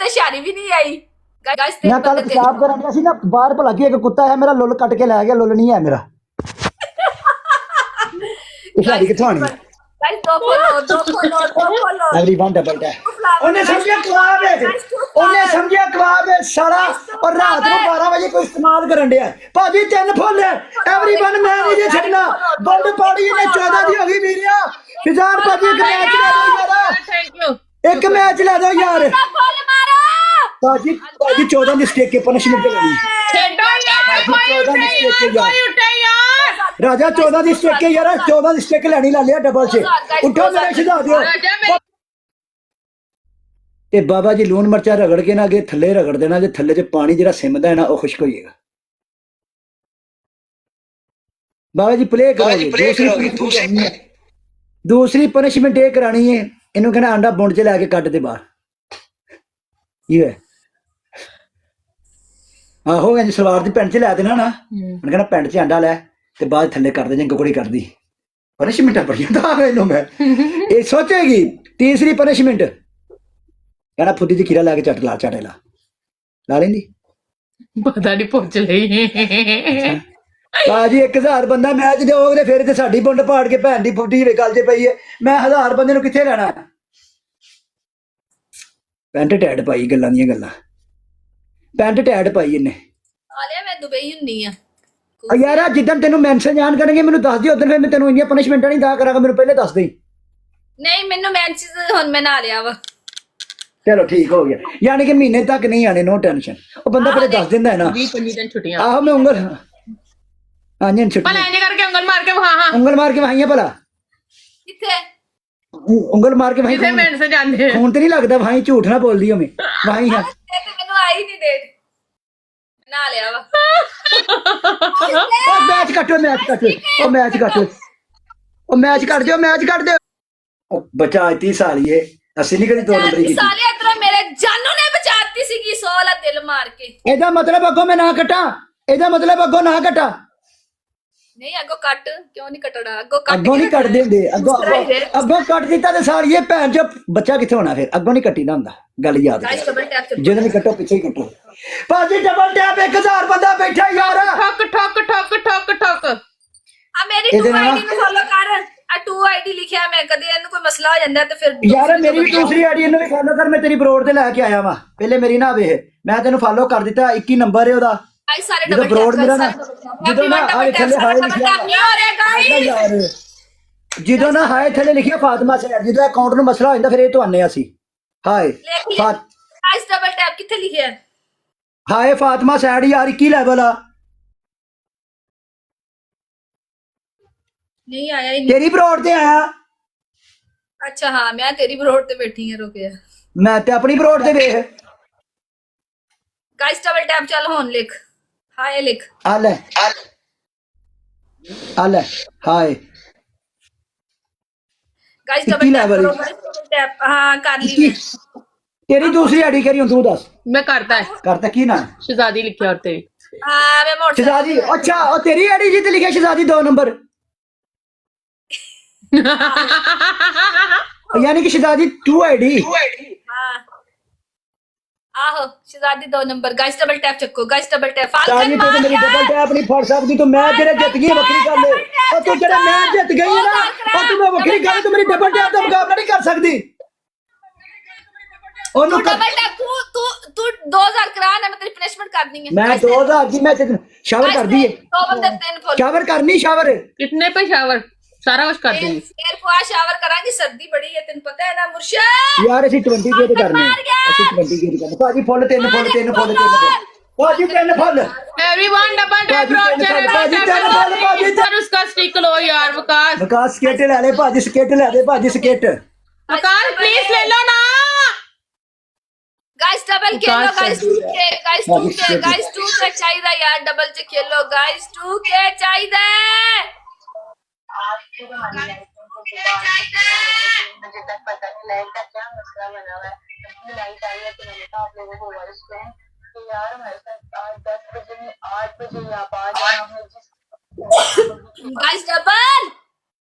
ਤੇ ਸ਼ਾਰੀ ਵੀ ਨਹੀਂ ਆਈ ਗਾਇਸ ਮੈਂ ਕੱਲ ਪਿਸ਼ਾਬ ਕਰਨ ਗਿਆ ਸੀ ਨਾ ਬਾਹਰ ਭਲਾ ਕੀ ਇੱਕ ਕੁੱਤਾ ਹੈ ਮੇਰਾ ਲੁੱਲ ਕੱਟ ਕੇ ਲੈ ਗਿਆ ਲੁੱਲ ਨਹੀਂ ਹੈ ਮੇਰਾ ਸ਼ਾਰੀ ਕਿੱਥੋਂ ਆਣੀ ਗਾਇਸ ਦੋ ਫੋਲੋ एवरीवन डबल टैप ਉਹਨੇ ਸਮਝਿਆ ਕਵਾਬ ਹੈ ਉਹਨੇ ਸਮਝਿਆ ਕਵਾਬ ਹੈ ਸਾਰਾ ਔਰ ਰਾਤ ਨੂੰ 12 ਵਜੇ ਕੋਈ ਇਸਤੇਮਾਲ ਕਰਨ ਡਿਆ ਭਾਜੀ 3 ਫੁੱਲ एवरीवन ਮੈਂ ਨਹੀਂ ਜੇ ਛੱਡਣਾ ਬੰਦ ਪਾੜੀ ਨੇ 14 ਦੀ ਹੋ ਗਈ ਵੀਰਿਆ ਫਿਜ਼ਾਰ ਭਾਜੀ ਇੱਕ ਮੈਚ ਲੈ ਦੋ ਯਾਰ ਥੈਂਕ ਯੂ ਇੱਕ ਮੈਚ ਲੈ ਦੋ ਯਾਰ ਫੁੱਲ ਮਾਰੋ ਭਾਜੀ 14 ਦੀ ਸਟੇਕ ਕੇ ਪਨਿਸ਼ਮੈਂਟ ਲੈਣੀ ਛੱਡੋ ਯਾਰ ਕੋਈ ਉੱਠੇ ਯਾਰ ਰਾਜਾ 14 ਦੀ ਸਟੇਕ ਯਾਰ 14 ਦੀ ਸਟੇਕ ਲੈਣੀ ਲਾ ਲਿਆ ਡਬਲ 'ਚ ਉੱਠੋ ਮੇਰੇ ਸਿਧਾ ਦਿਓ ਤੇ ਬਾਬਾ ਜੀ ਲੂਣ ਮਿਰਚਾ ਰਗੜ ਕੇ ਨਾ ਅੱਗੇ ਥੱਲੇ ਰਗੜ ਦੇਣਾ ਜੇ ਥੱਲੇ 'ਚ ਪਾਣੀ ਜਿਹੜਾ ਸਿਮਦਾ ਹੈ ਨਾ ਉਹ ਖੁਸ਼ਕ ਹੋ ਜਾਏਗਾ ਬਾਬਾ ਜੀ ਪਲੇ ਕਰੋਗੇ ਦੂਸਰੀ ਪਨਿਸ਼ਮੈਂਟ ਇਹ ਕਰਾਣੀ ਹੈ ਇਹਨੂੰ ਕਹਿੰਦਾ ਆਂਡਾ ਬੁੰਡ 'ਚ ਲੈ ਕੇ ਕੱਢ ਦੇ ਬਾਹਰ ਇਹ ਆਹੋ ਇੰਜ ਸਲਵਾਰ ਦੀ ਪੈਂਟ 'ਚ ਲੈ ਦੇਣਾ ਨਾ ਉਹਨੇ ਕਹਿੰਦਾ ਪੈਂਟ 'ਚ ਆਂਡਾ ਲੈ ਤੇ ਬਾਅਦ ਥੱਲੇ ਕਰ ਦੇ ਜਾਂ ਗੋੜੀ ਕਰਦੀ ਪਨਿਸ਼ਮੈਂਟ ਬੜੀਆਂ ਦਾ ਮੈਨੂੰ ਮੈਂ ਇਹ ਸੋਚੇਗੀ ਤੀਸਰੀ ਪਨਿਸ਼ਮੈਂਟ ਕਹਿੰਦਾ ਫੁੱਦੀ ਦੀ ਖੀਰਾ ਲੈ ਕੇ ਚੱਟ ਲਾ ਲਾ ਲੈਂਦੀ ਪਤਾ ਨਹੀਂ ਪੁੱਛ ਲਈ ਬਾਜੀ 1000 ਬੰਦਾ ਮੈਚ ਦੇਓਗੇ ਫਿਰ ਤੇ ਸਾਡੀ ਬੁੰਡ ਪਾੜ ਕੇ ਭੈਣ ਦੀ ਫੁੱਟੀ ਵੇ ਗੱਲ 'ਚ ਪਈ ਹੈ ਮੈਂ 1000 ਬੰਦੇ ਨੂੰ ਕਿੱਥੇ ਲੈਣਾ ਪੈਂਟ ਟੈਡ ਪਾਈ ਗੱਲਾਂ ਦੀਆਂ ਗੱਲਾਂ ਪੈਂਟ ਟੈਡ ਪਾਈ ਇਹਨੇ ਆਲਿਆ ਮੈਂ ਦੁਬਈ ਹੁੰਨੀ ਆ ਯਾਰ ਜਿੱਦਣ ਤੈਨੂੰ ਮੈਂਸ਼ਨ ਜਾਣ ਕਰਨਗੇ ਮੈਨੂੰ ਦੱਸ ਦਿਓ ਉਦੋਂ ਫਿਰ ਮੈਂ ਤੈਨੂੰ ਇੰਨੀਆਂ ਪਨਿਸ਼ਮੈਂਟਾਂ ਨਹੀਂ ਦਾ ਕਰਾਂਗਾ ਮੈਨੂੰ ਪਹਿਲੇ ਦੱਸ ਦੇ ਨਹੀਂ ਮੈਨੂੰ ਮੈਂਚਸ ਹੁਣ ਮੈਂ ਨਾ ਲਿਆ ਵਾ ਚਲੋ ਠੀਕ ਹੋ ਗਿਆ ਯਾਨੀ ਕਿ ਮਹੀਨੇ ਤੱਕ ਨਹੀਂ ਆਣੇ ਨੋ ਟੈਨਸ਼ਨ ਉਹ ਬੰਦਾ ਪਹਿਲੇ ਦੱਸ ਦਿੰਦਾ ਹੈ ਨਾ 20-25 ਦਿਨ ਛੁੱਟੀਆਂ ਆਹੋ ਮੈਂ ਉਂਗਲ ਹਾਂਜੀ ਛੁੱਟੀ ਭਲਾ ਇੰਜ ਕਰਕੇ ਉਂਗਲ ਮਾਰ ਕੇ ਹਾਂ ਉਂਗਲ ਮਾਰ ਕੇ ਵਹਾਈਆਂ ਭਲਾ ਕਿੱਥੇ ਉਂਗਲ ਮਾਰ ਕੇ ਵਹਾਈ ਜਿੱਥੇ ਮਿੰਟ ਸੇ ਜਾਂਦੇ ਖੂਨ ਤੇ ਨਹੀਂ ਲੱਗਦਾ ਵਹਾਈ ਝੂਠ ਨਾ ਬੋਲਦੀ ਹਮੇ ਵਹਾਈ ਹਾਂ ਤੇ ਮੈਨੂੰ ਆਈ ਨਹੀਂ ਡੇਟ ਨਾ ਲਿਆ ਵਾ ਉਹ ਮੈਚ ਕੱਟ ਦਿਓ ਉਹ ਬੱਚਾ 30 ਸਾਲੀਏ ਅਸੀਂ ਨਹੀਂ ਕਦੀ 2 ਨੰਬਰ ਕੀਤੀ ਸਾਲਿਆ ਤੇਰਾ ਮੇਰੇ ਜਾਨੂ ਨੇ ਬਚਾਤੀ ਸੀਗੀ 100 ਵਾਲਾ ਦਿਲ ਮਾਰ ਕੇ ਇਹਦਾ ਮਤਲਬ ਅੱਗੋਂ ਮੈਂ ਨਾ ਕੱਟਾਂ ਨਹੀਂ ਅੱਗੋਂ ਕੱਟ ਕਿਉਂ ਨਹੀਂ ਕੱਟਣਾ ਅੱਗੋਂ ਨਹੀਂ ਕੱਟਦੇ ਹੁੰਦੇ ਅੱਗੋਂ ਕੱਟ ਦਿੱਤਾ ਤੇ ਸਾਲੀਏ ਭੈਣ ਚੋ ਬੱਚਾ ਕਿੱਥੇ ਹੋਣਾ ਫਿਰ ਅੱਗੋਂ ਨਹੀਂ ਕੱਟੀਦਾ ਹੁੰਦਾ ਗੱਲ ਯਾਦ ਜਦੋਂ ਨਹੀਂ ਕੱਟੋ ਪਿੱਛੇ ਹੀ ਕੱਟੋ ਭਾਜੀ ਡਬਲ ਟੈਪ 1000 ਬੰਦਾ ਬੈਠਾ ਯਾਰ ਠੱਕ ਆ ਮੇਰੀ 2 ਆਈਡੀ ਨੂੰ ਫੋਲੋ ਕਰ ਆ 2 ਆਈਡੀ ਲਿਖਿਆ ਮੈਂ ਕਦੇ ਇਹਨੂੰ ਕੋਈ ਮਸਲਾ ਹੋ ਜਾਂਦਾ ਤੇ ਫਿਰ ਯਾਰ ਮੇਰੀ ਵੀ ਦੂਸਰੀ ਆਈਡੀ ਇਹਨੂੰ ਵੀ ਫੋਲੋ ਕਰ ਮੈਂ ਤੇਰੀ ਬਰੋਡ ਤੇ ਲੈ ਕੇ ਆਇਆ ਵਾਂ ਪਹਿਲੇ ਮੇਰੀ ਨਾ ਵੇਖ ਮੈਂ ਤੈਨੂੰ ਫੋਲੋ ਕਰ ਦਿੱਤਾ 21 ਨੰਬਰ ਹੈ ਉਹਦਾ ਆਈ ਸਾਰੇ ਜਦੋਂ ਡਬਲ ਬਰੋਡ ਮੇਰਾ ਨਾ ਜਦੋਂ ਨਾ ਹਾਏ ਥੱਲੇ ਹਾਏ ਲਿਖਿਆ ਜਦੋਂ ਨਾ ਹਾਏ ਥੱਲੇ ਲਿਖਿਆ ਫਾਤਮਾ ਸੈਰ ਜਦੋਂ ਅਕਾਊਂਟ ਨੂੰ ਮਸਲਾ ਹੋ ਜਾਂਦਾ ਫਿਰ ਇਹ ਤੋਂ ਆਨੇ ਅਸੀਂ ਹਾਏ ਆਈ ਡਬਲ ਟੈਪ ਕਿੱਥੇ ਲਿਖਿਆ ਹਾਏ ਫਾਤਮਾ ਸੈਡ ਯਾਰ 21 ਲੈਵਲ ਆ ਨਹੀਂ ਆਇਆ ਹੀ ਤੇਰੀ ਬਰੋਡ ਤੇ ਆਇਆ ਅੱਛਾ ਹਾਂ ਮੈਂ ਤੇਰੀ ਬਰੋਡ ਤੇ ਬੈਠੀ ਹਾਂ ਰੁਕਿਆ ਮੈਂ ਤੇ ਆਪਣੀ ਬਰੋਡ ਤੇ ਵੇਖ ਗਾਇਸ ਡਬਲ ਟੈਪ ਚੱਲ ਹੁਣ ਲਿਖ ਹਾਏ ਲਿਖ ਆ ਲੈ ਹਾਏ ਗਾਇਸ ਡਬਲ ਟੈਪ ਹਾਂ ਕਰ ਲਈ ਮੈਂ ਤੇਰੀ ਦੂਸਰੀ ਆਈਡੀ ਕਿਹੜੀ ਹੁਣ ਤੂੰ ਦੱਸ ਮੈਂ ਕਰਤਾ ਕੀ ਨਾ ਸ਼ਹਜ਼ਾਦੀ ਲਿਖਿਆ ਔਰ ਤੇਰੀ ਹਾਂ ਮੈਂ ਮੋੜ ਸ਼ਹਜ਼ਾਦੀ ਅੱਛਾ ਉਹ ਤੇਰੀ ਆਈਡੀ ਜੀ ਤੇ ਲਿਖਿਆ ਸ਼ਹਜ਼ਾਦੀ 2 ਨੰਬਰ यानी कि शहजादी 2 आईडी हाँ आहो शहजादी 2 नंबर गाइस डबल टैप चक्को गाइस डबल टैप शहजादी तो मेरी डबल टैप नहीं फड़ सकती तो मैं जेरे जित गई वक्री गल है और तू जेरे मैं जित गई है ना और तू मैं वक्री गल तो मेरी डबल टैप का मुकाबला नहीं कर सकती ओनु डबल टैप तू 2000 करा ना मैं तेरी पनिशमेंट करनी है मैं 2000 की मैं शावर कर दी है 2 बंदे 3 फुल शावर करनी शावर कितने पे शावर सारा कुछ कर दूंगी फिर फुआ शावर करांगी सर्दी बड़ी है तेन पता है ना मुर्शिद यार ਅਸੀਂ 20 के करने ਅਸੀਂ 20 के करने भाजी फुल 3 फुल भाजी 3 फुल एवरीवन डबल टैप भाजी सर उसका स्टिक लो यार विकास स्केट ले ले भाजी स्केट ले दे भाजी स्केट विकास प्लीज ले लो ना गाइस डबल खेलो गाइस 2 के चाहिए यार डबल से खेलो गाइस 2 के चाहिए मुझे तक पता नहीं लाइट का क्या मसला बना हुआ है अपनी लाइट आई है तो मैंने कहा आप लोगों को वॉइस करें कि यार हमारे साथ आज 10 बजे में 8 बजे या 5 गाइस डबल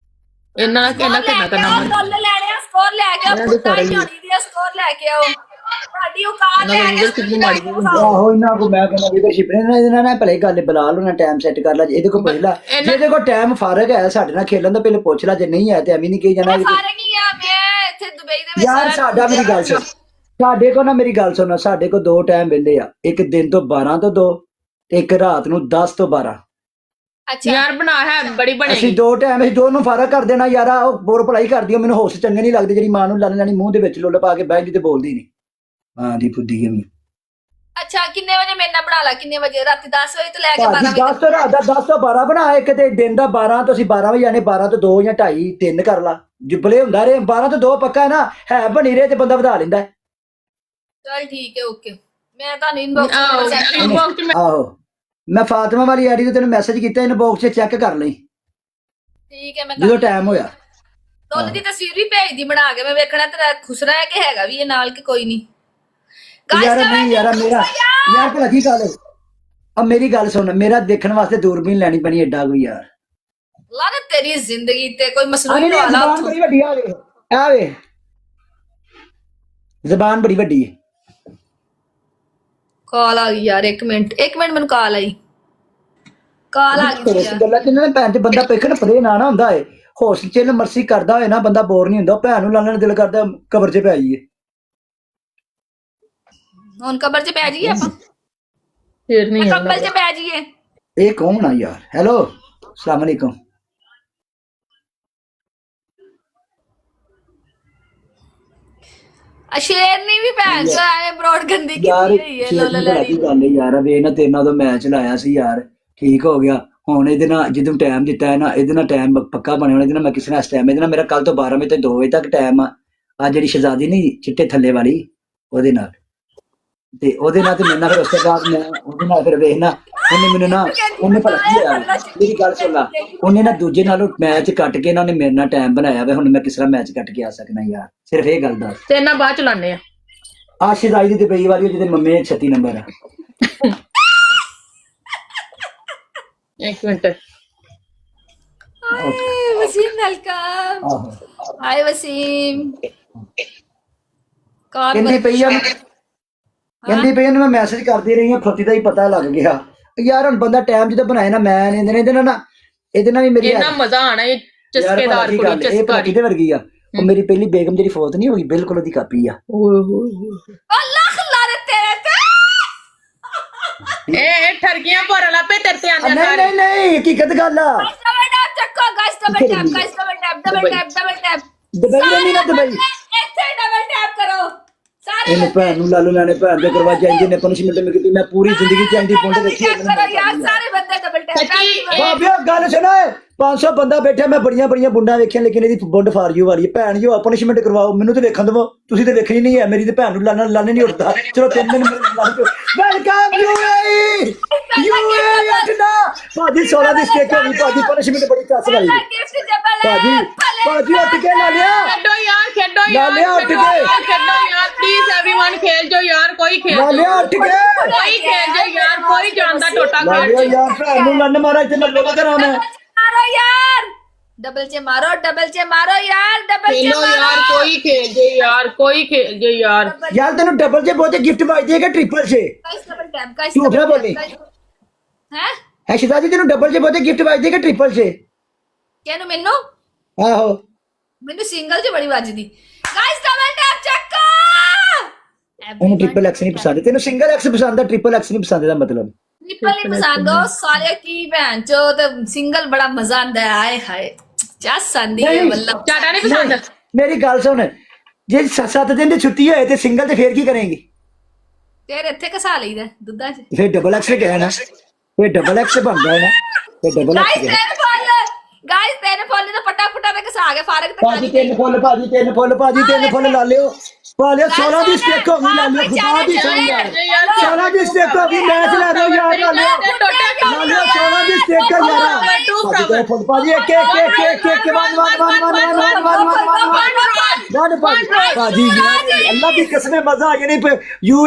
इन्ना कहना करना स्कोर ले आ स्कोर ले के आओ स्कोर ले के आओ ਕੀ ਔਕਾਤ ਹੈ ਆਹੋ ਇਹਨਾਂ ਕੋ ਮੈਂ ਕਹਿੰਦਾ ਲੀਡਰਸ਼ਿਪ ਨੇ ਇਹਨਾਂ ਨੇ ਭਲੇ ਗੱਲ ਬੁਲਾ ਲਓ ਨਾ ਟਾਈਮ ਸੈੱਟ ਕਰ ਲਾ ਇਹਦੇ ਕੋਲ ਪਹਿਲਾਂ ਜਿਹਦੇ ਕੋਲ ਟਾਈਮ ਫਾਰਗ ਹੈ ਸਾਡੇ ਨਾਲ ਖੇਲਣ ਦਾ ਪਹਿਲੇ ਪੁੱਛ ਲਾ ਜੇ ਨਹੀਂ ਹੈ ਤੇ ਐਵੇਂ ਨਹੀਂ ਕਹੀ ਜਾਣਾ ਫਾਰਗ ਹੀ ਆ ਮੈਂ ਇੱਥੇ ਦੁਬਈ ਦੇ ਵਿੱਚ ਯਾਰ ਸਾਡਾ ਮੇਰੀ ਗੱਲ ਸੁਣ ਸਾਡੇ ਕੋਲ ਨਾ ਮੇਰੀ ਗੱਲ ਸੁਣੋ ਸਾਡੇ ਕੋਲ 2 ਟਾਈਮ ਵਿੰਦੇ ਆ ਇੱਕ ਦਿਨ ਤੋਂ 12 ਤੋਂ 2 ਤੇ ਇੱਕ ਰਾਤ ਨੂੰ 10 ਤੋਂ 12 ਅੱਛਾ ਯਾਰ ਬਣਾ ਹੈ ਬੜੀ ਬਣੇਗੀ ਅਸੀਂ 2 ਟਾਈਮ ਅਸੀਂ ਦੋਨੋਂ ਫਰਕ ਕਰ ਦੇਣਾ ਯਾਰਾ ਉਹ ਬੋਰ ਭਲਾਈ ਕਰਦੀ ਮੈਨੂੰ ਹੋਸ ਚੰਗੇ ਨਹੀਂ ਲੱਗਦੇ ਜਿਹੜੀ ਮਾਂ ਨੂੰ ਲੰਨ ਲੈਣੀ ਮੂੰਹ ਦੇ ਵਿੱਚ ਲੁੱਲ ਪਾ ਕੇ ਬਹਿ ਤੇ ਬੋਲਦੀ ਨਹੀਂ ਹਾਂ ਦੀ ਫੁੱਦੀ ਗਈ ਅੱਛਾ ਕਿੰਨੇ ਵਜੇ ਮੇਰੇ ਨਾਲ ਬਣਾ ਲਾ ਕਿੰਨੇ ਵਜੇ ਰਾਤੀ 10 ਵਜੇ ਤੋਂ ਲੈ ਕੇ 12 10 ਤੋਂ ਰਾਤ ਦਾ 10 ਤੋਂ 12 ਬਣਾ ਇੱਕ ਤੇ ਦਿਨ ਦਾ 12 ਤੋਂ ਅਸੀਂ 12 ਵਜੇ ਆਨੇ 12 ਤੋਂ 2 ਜਾਂ 2:30 3 ਕਰ ਲਾ ਜਿਬਲੇ ਹੁੰਦਾ ਰਹੇ 12 ਤੋਂ 2 ਪੱਕਾ ਹੈ ਨਾ ਹੈ ਬਣੀ ਰਹੇ ਤੇ ਬੰਦਾ ਵਧਾ ਲੈਂਦਾ ਚਲ ਠੀਕ ਹੈ ਓਕੇ ਮੈਂ ਤੁਹਾਨੂੰ ਇਨਬਾਕਸ ਇਨਬਾਕਸ ਚ ਆਹੋ ਮੈਂ ਫਾਤਿਮਾ ਵਾਲੀ ਆਈਡੀ ਤੇ ਤੈਨੂੰ ਮੈਸੇਜ ਕੀਤਾ ਇਨਬਾਕਸ 'ਚ ਚੈੱਕ ਕਰ ਲਈ ਠੀਕ ਹੈ ਮੈਂ ਜਦੋਂ ਟਾਈਮ ਹੋਇਆ ਦੁੱਧ ਦੀ ਤਸਵੀਰ ਵੀ ਭੇਜਦੀ ਬਣਾ ਕੇ ਮੈਂ ਵੇਖਣਾ ਤੇਰਾ ਖੁਸਰਾ ਹੈ ਕਿ ਹੈਗਾ ਵੀ ਇਹ ਨਾਲ ਕਿ ਕੋਈ ਨਹੀਂ ਯਾਰ ਨਹੀਂ ਯਾਰ ਮੇਰਾ ਯਾਰ ਭਲਾ ਕੀ ਗੱਲ ਆ ਮੇਰੀ ਗੱਲ ਸੁਣ ਮੇਰਾ ਦੇਖਣ ਵਾਸਤੇ ਦੂਰਬੀਨ ਲੈਣੀ ਪੈਣੀ ਐਡਾ ਕੋਈ ਯਾਰ ਲਾਣਾ ਤੇਰੀ ਜ਼ਿੰਦਗੀ ਤੇ ਕੋਈ ਆਹ ਮਸਲੂਈ ਨਹੀਂ, ਵਾਲਾ ਜ਼ਬਾਨ ਬੜੀ ਵੱਡੀ ਆ ਵੇ ਆ ਵੇ ਜ਼ਬਾਨ ਬੜੀ ਵੱਡੀ ਹੈ ਕਾਲ ਆ ਗਈ ਯਾਰ 1 ਮਿੰਟ ਮੈਨੂੰ ਕਾਲ ਆਈ ਕਾਲ ਆ ਗਈ ਸੀ ਯਾਰ ਗੱਲਾਂ ਜਿੰਨਾਂ ਨੇ ਭੈਣ ਤੇ ਬੰਦਾ ਪੇਖਣ ਪਰੇ ਨਾ ਹੁੰਦਾ ਏ ਹੌਸਲ ਚਿਲ ਮਰਸੀ ਕਰਦਾ ਹੋਏ ਨਾ ਬੰਦਾ ਬੋਰ ਨਹੀਂ ਹੁੰਦਾ ਭੈਣ ਨੂੰ ਲਾਣ ਦਿਲ ਕਰਦਾ ਕਬਰ 'ਚ ਪੈ ਜਾਈਏ ਹੁਣ ਕਬਰ 'ਚ ਪੈ ਜਾਈਏ ਆਪਾਂ ਫੇਰ ਨਹੀਂ ਕਬਰ 'ਚ ਪੈ ਜਾਈਏ ਇਹ ਕੌਣ ਆ ਯਾਰ ਹੈਲੋ ਅਸਲਾਮ ਅਲੈਕੁਮ ਸ਼ੇਰਨੀ ਵੀ ਭੈਣ ਚੋ ਆਏ ਬਰੋਡ ਗੰਦੀ ਕੀਤੀ ਯਾਰ ਹੋਈ ਹੈ ਲੋਲਾ ਲੜੀ ਗੱਲ ਯਾਰ ਵੇ ਨਾ ਤੇਰੇ ਨਾਲ ਤਾਂ ਮੈਚ ਲਾਇਆ ਸੀ ਯਾਰ ਠੀਕ ਹੋ ਗਿਆ ਹੁਣ ਇਹਦੇ ਨਾਲ ਜਦੋਂ ਟਾਈਮ ਦਿੱਤਾ ਹੈ ਨਾ ਇਹਦੇ ਨਾਲ ਟਾਈਮ ਪੱਕਾ ਬਣਿਆ ਹੋਣਾ ਇਹਦੇ ਨਾਲ ਮੈਂ ਕਿਸੇ ਨਾਲ ਟਾਈਮ ਇਹਦੇ ਨਾਲ ਮੇਰਾ ਕੱਲ ਤੋਂ 12 ਵਜੇ ਤੋਂ 2 ਵਜੇ ਤੱਕ ਟਾਈਮ ਆ ਜਿਹੜੀ ਸ਼ਹਜ਼ਾਦੀ ਨਹੀਂ ਚਿੱਟੇ ਥੱਲੇ ਵਾਲੀ ਉਹਦੇ ਨਾਲ ਤੇ ਉਹਦੇ ਨਾਲ ਤੇ ਮੇਰੇ ਨਾਲ ਫਿਰ ਉਸ ਤੋਂ ਬਾਅਦ ਮੈਂ ਉਹਦੇ ਨਾਲ ਫਿਰ ਵੇਖਣਾ ਉਹਨੇ ਮੈਨੂੰ ਨਾ ਉਹਨੇ ਭਲਾ ਕੀ ਹੋਇਆ ਮੇਰੀ ਗੱਲ ਸੁਣ ਲਾ ਉਹਨੇ ਨਾ ਦੂਜੇ ਨਾਲੋਂ ਮੈਚ ਕੱਟ ਕੇ ਨਾ ਉਹਨੇ ਮੇਰੇ ਨਾਲ ਟਾਈਮ ਬਣਾਇਆ ਵੇ ਹੁਣ ਮੈਂ ਕਿਸ ਤਰ੍ਹਾਂ ਮੈਚ ਕੱਟ ਕੇ ਆ ਸਕਦਾ ਯਾਰ ਸਿਰਫ ਇਹ ਗੱਲ ਦੱਸ ਤੇ ਨਾ ਬਾਅਦ ਚ ਲਾਣੇ ਆ ਸ਼ਹਜ਼ਾਦੀ ਦੀ ਦੁਬਈ ਵਾਲੀ ਜਿਹਦੇ ਮੰਮੇ 36 ਨੰਬਰ ਆ 1 ਮਿੰਟ ਹਾਏ ਵਸੀਮ ਵੈਲਕਮ ਆਹੋ ਹਾਏ ਵਸੀਮ ਕਾਲ ਕਹਿੰਦੀ ਪਈ ਆ ਕਹਿੰਦੀ ਪਈ ਉਹਨੂੰ ਮੈਂ ਮੈਸੇਜ ਕਰਦੀ ਰਹੀ ਹਾਂ ਫੱਤੀ ਦਾ ਹੀ ਪਤਾ ਲੱਗ ਗਿਆ ਯਾਰ ਹੁਣ ਬੰਦਾ ਟਾਈਮ ਜਦੋਂ ਬਣਾਏ ਨਾ ਮੈਂ ਇਹਦੇ ਨਾਲ ਵੀ ਮੇਰੀ ਇੰਨਾ ਮਜ਼ਾ ਆਣਾ ਇਹ ਚਸਕੇਦਾਰ ਕੁੜੀ ਇਹ ਚਸਕਾਰੀ ਪੱਤੀ ਦੇ ਵਰਗੀ ਆ ਉਹ ਮੇਰੀ ਪਹਿਲੀ ਬੇਗਮ ਜਿਹੜੀ ਫੌਤ ਨਹੀਂ ਹੋ ਗਈ ਬਿਲਕੁਲ ਉਹਦੀ ਕਾਪੀ ਆ ਓਏ ਹੋਏ ਅੱਲਾਹ ਖਲਾਰੇ ਤੇਰੇ ਤੇ ਇਹ ਠਰਕੀਆਂ ਭਰਨ ਲੱਪੇ ਤੇਰੇ ਤੇ ਆਂਦੇ ਨਹੀਂ ਸਾਰੇ ਨਹੀਂ ਹਕੀਕਤ ਗੱਲ ਆ ਡਬਲ ਟੈਪ ਚੱਕੋ ਗਾਇਸ ਡਬਲ ਟੈਪ ਦੁਬਈ ਰਹਿੰਦੀ ਨਾ ਦੁਬਈ ਇੱਥੇ ਡਬਲ ਟੈਪ ਕਰੋ ਸਾਰੇ ਇਹਨੂੰ ਭੈਣ ਨੂੰ ਲਾਲੂ ਲਾਣੇ ਭੈਣ ਦੇ ਕਰਵਾ ਜਾਂਦੇ ਨੇ ਪਨਿਸ਼ਮੈਂਟ ਮੈਂ ਕੀਤੀ ਮੈਂ ਪੂਰੀ ਜ਼ਿੰਦਗੀ ਚ ਐਂਦੀ ਪੁੰਡ ਦੇਖੀ ਹੈ ਕਰੋ ਯਾਰ ਸਾਰੇ ਬੰਦੇ ਡਬਲ ਟੈਪ ਬਾਬਿਆ ਗੱਲ ਸੁਣਾ 500 ਬੰਦਾ ਬੈਠਾ ਮੈਂ ਬੜੀਆਂ ਬੁੰਡਾਂ ਵੇਖੀਆਂ ਲੇਕਿਨ ਇਹਦੀ ਬੁੰਡ ਫਾਰ ਯੂ ਵਾਲੀ ਹੈ ਭੈਣ ਜੀ ਪਨਿਸ਼ਮੈਂਟ ਕਰਵਾਓ ਮੈਨੂੰ ਤੇ ਵੇਖਣ ਦਵੋ ਤੁਸੀਂ ਤੇ ਵੇਖਣੀ ਨਹੀਂ ਹੈ ਮੇਰੀ ਤੇ ਭੈਣ ਨੂੰ ਲਾਣੇ ਨਹੀਂ ਉੱਠਦਾ ਚਲੋ 3 ਦਿਨ ਵੈਲਕਮ ਯੂਏ ਅਟਨਾ ਭਾਜੀ 16 ਦੀ ਸਟੇਕ ਹੋਈ ਭਾਜੀ ਪਨਿਸ਼ਮੈਂਟ ਬੜੀ ਕੱਸ ਵਾਲੀ ਭਾਜੀ ਉੱਠ ਕੇ ਲਾ ਲਿਆ ਖੇਡੋ ਲਾ ਯਾਰ ਲਿਆ ਉੱਠ ਕੇ ਖੇਡੋ ਯਾਰ ਪਲੀਜ਼ एवरीवन खेल जो यार कोई खेल ਲਾ ਲਿਆ ਉੱਠ ਕੇ कोई खेल जो यार कोई जानदा टोटा ਲਾ खेल ਲਿਆ ਯਾਰ ਭੈਣ ਨੂੰ ਲੰਨ ਮਾਰਾ ਇੱਥੇ ਲੱਲੋ ਦਾ ਕਰਾਂ ਮੈਂ मारो यार डबल चे मारो यार डबल चे खेलो यार कोई खेल जो यार कोई खेल जो यार यार तेन डबल से बहुत गिफ्ट भाई देगा ट्रिपल से गाइस डबल टैप गाइस झूठ ना बोली हैं है शिदाजी तेन डबल से बहुत गिफ्ट भाई देगा ट्रिपल से केनु मेनू आहो मेनू सिंगल च बड़ी वजदी गाइस डबल टैप चेक ਉਹਨੂੰ ट्रिपल एक्स नहीं पसंद तेन सिंगल एक्स पसंद है ट्रिपल एक्स नहीं पसंद ਇਹਦਾ मतलब ट्रिपल नहीं पसंद हो साले की बहन चो तो सिंगल बड़ा मजा आंदा है हाय हाय जस संदी है वल्लभ चाटा नहीं पसंद मेरी गल सुन जे 7 दिन ਦੀ ਛੁੱਟੀ ਹੋਏ ਤੇ ਸਿੰਗਲ ਤੇ ਫੇਰ ਕੀ ਕਰੇਂਗੀ ਤੇਰੇ ਇੱਥੇ ਕਸਾ ਲਈਦਾ ਦੁੱਧਾਂ 'ਚ ਫੇਰ ਡਬਲ ਐਕਸ ਗਿਆ ਨਾ ਫੇਰ ਡਬਲ ਐਕਸ ਬਣਦਾ ਹੈ ਨਾ ਫੇਰ ਡਬਲ ਗਾਇਸ ਐਕਸ ਤੇਰੇ ਫੁੱਲ ਦਾ ਫਟਾ ਤੇ ਕਸਾ ਕੇ ਫਾਰਗ ਤੇ ਭਾਜੀ ਤਿੰਨ ਫੁੱਲ ਲਾ ਲਿਓ ਪਾ ਲਿਓ 16 ਦੀ ਸਟੇਕ ਹੋ ਗਈ ਲਾ ਲਿਓ ਖੁਦਾ ਦੀ ਸੰਗ 16 ਦੀ ਸਟੇਕ ਹੋ ਗਈ ਮੈਚ ਲੈ ਲਓ ਯਾਰ ਲਾ ਲਿਓ 16 ਦੀ ਸਟੇਕ ਯਾਰ ਭਾਜੀ ਤੇ ਫੁੱਲ ਭਾਜੀ ਇੱਕ ਵਨ ਭਾਜੀ ਅੱਲਾ ਦੀ ਕਸਮ ਮਜ਼ਾ ਆ ਗਿਆ ਨਹੀਂ ਯੂ